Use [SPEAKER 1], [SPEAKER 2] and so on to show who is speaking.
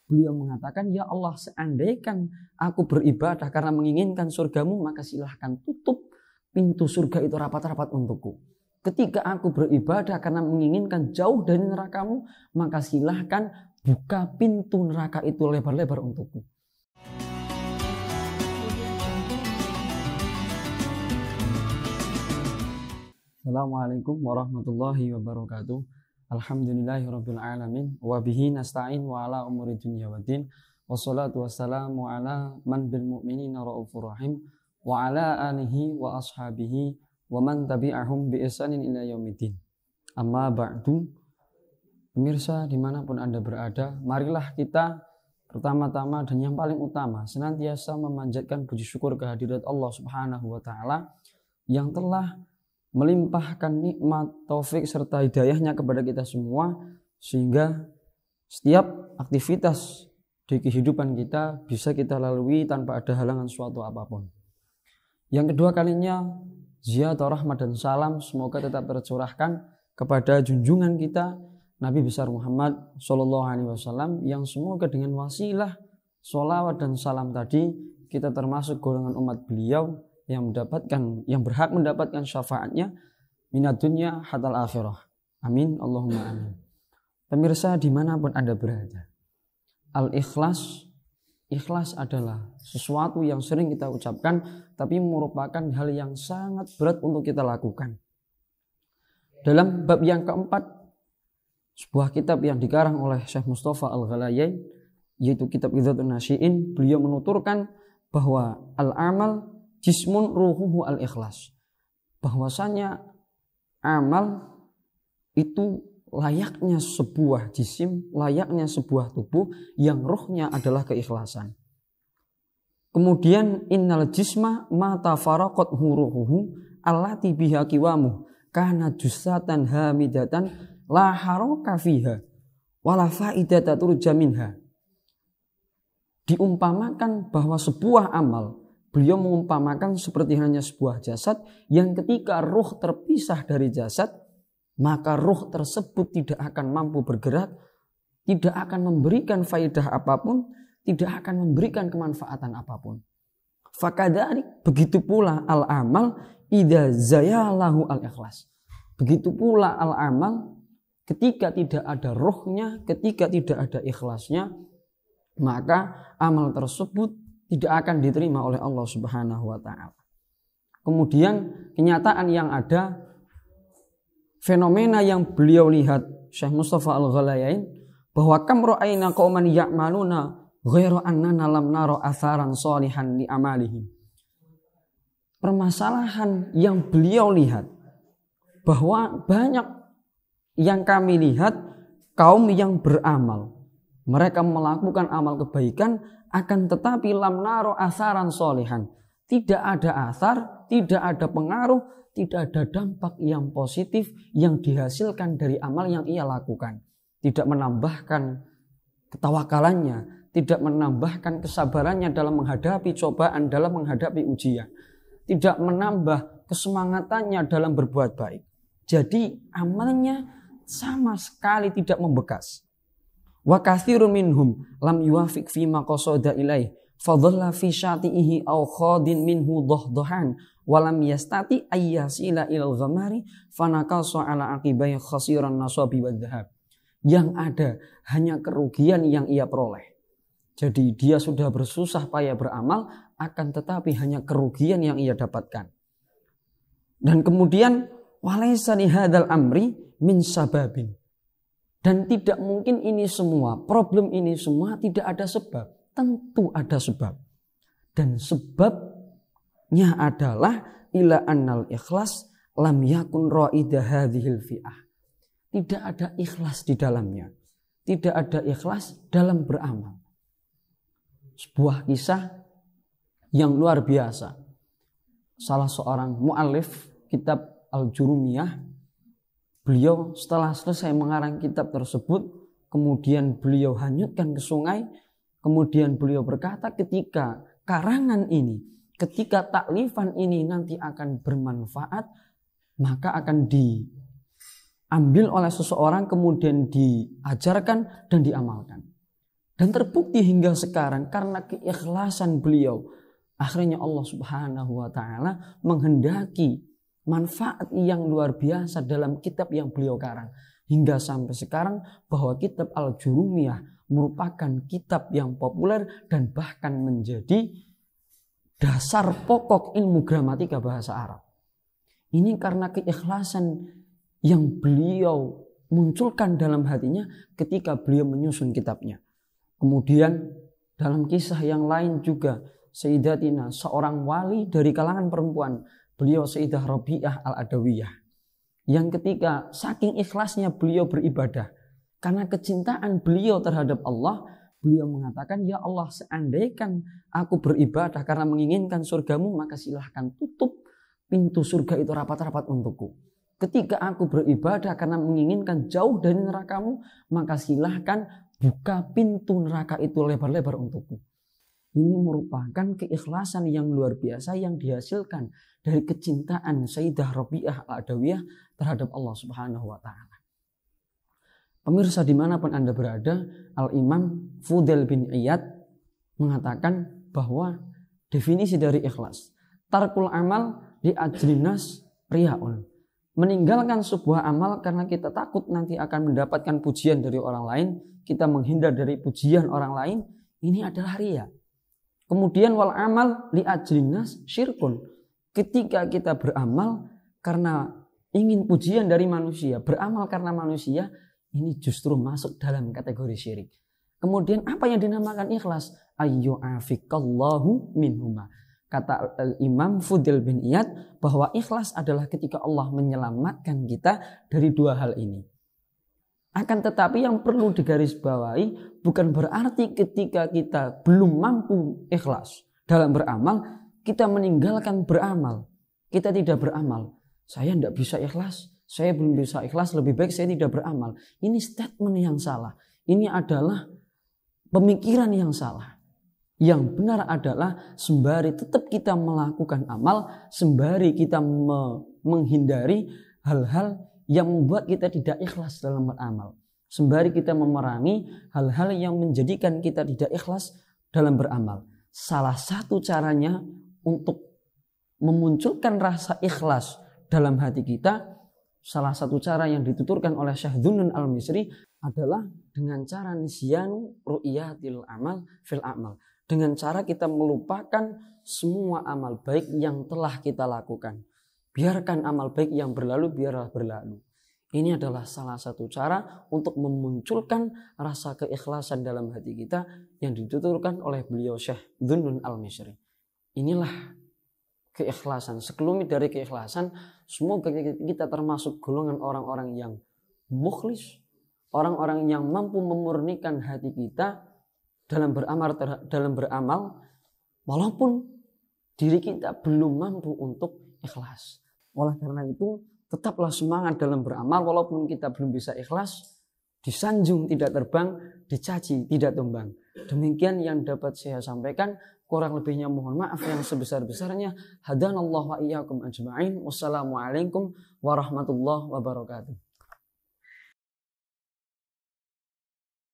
[SPEAKER 1] Beliau mengatakan, ya Allah, seandainya aku beribadah karena menginginkan surgamu, maka silahkan tutup pintu surga itu rapat-rapat untukku. Ketika aku beribadah karena menginginkan jauh dari nerakamu, maka silahkan buka pintu neraka itu lebar-lebar untukku. Assalamualaikum warahmatullahi wabarakatuh. Alhamdulillahirabbil alamin wa bihi nasta'in wa ala umuri dunya waddin. Wassalatu wassalamu ala man bil mu'minina raufur rahim wa ala alihi wa ashabihi wa man tabi'ahum bi ihsanin ila yaumiddin. Amma ba'du. Pemirsa dimanapun Anda berada, marilah kita pertama-tama dan yang paling utama senantiasa memanjatkan puji syukur kehadirat Allah Subhanahu wa taala yang telah melimpahkan nikmat, taufik serta hidayahnya kepada kita semua, sehingga setiap aktivitas di kehidupan kita bisa kita lalui tanpa ada halangan suatu apapun. Yang kedua kalinya, ziyadah rahmat dan salam semoga tetap tercurahkan kepada junjungan kita Nabi besar Muhammad SAW, yang semoga dengan wasilah sholawat dan salam tadi kita termasuk golongan umat beliau yang berhak mendapatkan syafaatnya minad dunya hatal akhirah. Amin Allahumma amin. Pemirsa dimanapun Anda berada, ikhlas adalah sesuatu yang sering kita ucapkan tapi merupakan hal yang sangat berat untuk kita lakukan. Dalam bab yang keempat, sebuah kitab yang dikarang oleh Syekh Mustafa Al-Ghalayain, yaitu kitab Idhatun Nasyi'in, beliau menuturkan bahwa al-amal jismun ruhuhu al-ikhlas, bahwasanya amal itu layaknya sebuah jisim, layaknya sebuah tubuh yang ruhnya adalah keikhlasan. Kemudian innal jisma ma tafaraqat ruhuhu allati biha qiwamuh kana jussatan hamidatan la haraka fiha wala faidata turja minha. Diumpamakan bahwa sebuah amal, beliau mengumpamakan seperti hanya sebuah jasad yang ketika ruh terpisah dari jasad, maka ruh tersebut tidak akan mampu bergerak, tidak akan memberikan faedah apapun, tidak akan memberikan kemanfaatan apapun. Fakadzalik, begitu pula al-amal idza zayalahu al-ikhlas. Begitu pula al-amal ketika tidak ada ruhnya, ketika tidak ada ikhlasnya, maka amal tersebut tidak akan diterima oleh Allah Subhanahu wa taala. Kemudian kenyataan yang ada, fenomena yang beliau lihat Syekh Mustafa Al-Ghalayain, bahwa kam ra'ayna qauman ya'maluna ghairu annana lam nara atharan shalihan li amalihim. Permasalahan yang beliau lihat, bahwa banyak yang kami lihat kaum yang beramal, mereka melakukan amal kebaikan, akan tetapi lam naro asaran solihan, tidak ada asar, tidak ada pengaruh, tidak ada dampak yang positif yang dihasilkan dari amal yang ia lakukan. Tidak menambahkan ketawakalannya, tidak menambahkan kesabarannya dalam menghadapi cobaan, dalam menghadapi ujian, tidak menambah kesemangatannya dalam berbuat baik. Jadi amalnya sama sekali tidak membekas. Wa katsirun minhum lam yuwafiq fi ma qasada ilaih fadhalla fi syatihi aw khadin minhu dhahdahan wa lam yastati ayyasila ilal ghamari fanaqasa ala aqibai khasiran nasabi wadhahab. Yang ada hanya kerugian yang ia peroleh. Jadi dia sudah bersusah payah beramal, akan tetapi hanya kerugian yang ia dapatkan. Dan kemudian walaysa li hadzal amri min sababin. Dan tidak mungkin ini semua, problem ini semua tidak ada sebab. Tentu ada sebab. Dan sebabnya adalah ila annal ikhlas lam yakun ra'ida hadhil fi'ah. Tidak ada ikhlas di dalamnya. Tidak ada ikhlas dalam beramal. Sebuah kisah yang luar biasa. Salah seorang mu'allif kitab Al-Jurumiyah, beliau setelah selesai mengarang kitab tersebut, kemudian beliau hanyutkan ke sungai. Kemudian beliau berkata, ketika karangan ini, ketika taklifan ini nanti akan bermanfaat, maka akan diambil oleh seseorang, kemudian diajarkan dan diamalkan. Dan terbukti hingga sekarang karena keikhlasan beliau, akhirnya Allah Subhanahu wa taala menghendaki manfaat yang luar biasa dalam kitab yang beliau karang. Hingga sampai sekarang bahwa kitab Al-Jurumiyah merupakan kitab yang populer dan bahkan menjadi dasar pokok ilmu gramatika bahasa Arab. Ini karena keikhlasan yang beliau munculkan dalam hatinya ketika beliau menyusun kitabnya. Kemudian dalam kisah yang lain juga Sayyidatina seorang wali dari kalangan perempuan, beliau Sayyidah Rabi'ah Al-Adawiyah, yang ketika saking ikhlasnya beliau beribadah karena kecintaan beliau terhadap Allah, beliau mengatakan, ya Allah, seandainya aku beribadah karena menginginkan surgamu, maka silahkan tutup pintu surga itu rapat-rapat untukku. Ketika aku beribadah karena menginginkan jauh dari nerakamu, maka silahkan buka pintu neraka itu lebar-lebar untukku. Ini merupakan keikhlasan yang luar biasa yang dihasilkan dari kecintaan Sayyidah Rabi'ah Al-Adawiyah terhadap Allah Subhanahu wa taala. Pemirsa dimanapun Anda berada, Al-Imam Fudail bin Iyad mengatakan bahwa definisi dari ikhlas, tarkul amal li ajlinas riyaun. Meninggalkan sebuah amal karena kita takut nanti akan mendapatkan pujian dari orang lain, kita menghindar dari pujian orang lain, ini adalah riya. Kemudian wal amal li ajlinas syirkun. Ketika kita beramal karena ingin pujian dari manusia, beramal karena manusia, ini justru masuk dalam kategori syirik. Kemudian apa yang dinamakan ikhlas? Ayyu'afikallahu minhuma. Kata Imam Fudail bin Iyad bahwa ikhlas adalah ketika Allah menyelamatkan kita dari dua hal ini. Akan tetapi yang perlu digarisbawahi bukan berarti ketika kita belum mampu ikhlas dalam beramal, kita meninggalkan beramal. Kita tidak beramal. Saya tidak bisa ikhlas, saya belum bisa ikhlas, lebih baik saya tidak beramal. Ini statement yang salah. Ini adalah pemikiran yang salah. Yang benar adalah sembari tetap kita melakukan amal, sembari kita menghindari hal-hal yang membuat kita tidak ikhlas dalam beramal. Sembari kita memerangi hal-hal yang menjadikan kita tidak ikhlas dalam beramal. Salah satu caranya untuk memunculkan rasa ikhlas dalam hati kita, salah satu cara yang dituturkan oleh Syekh Dhunnun Al-Misri adalah dengan cara nisyanu ru'yatil amal fil amal. Dengan cara kita melupakan semua amal baik yang telah kita lakukan. Biarkan amal baik yang berlalu biarlah berlalu. Ini adalah salah satu cara untuk memunculkan rasa keikhlasan dalam hati kita yang dituturkan oleh beliau Syekh Dhunnun Al-Misri. Inilah keikhlasan. Sekelumit dari keikhlasan, semoga kita termasuk golongan orang-orang yang mukhlis, orang-orang yang mampu memurnikan hati kita dalam beramal walaupun diri kita belum mampu untuk ikhlas. Oleh karena itu, tetaplah semangat dalam beramal walaupun kita belum bisa ikhlas, disanjung tidak terbang, dicaci tidak tumbang. Demikian yang dapat saya sampaikan, kurang lebihnya mohon maaf yang sebesar-besarnya. Hadanallahu wa iyyakum ajma'in. Wassalamualaikum warahmatullahi wabarakatuh.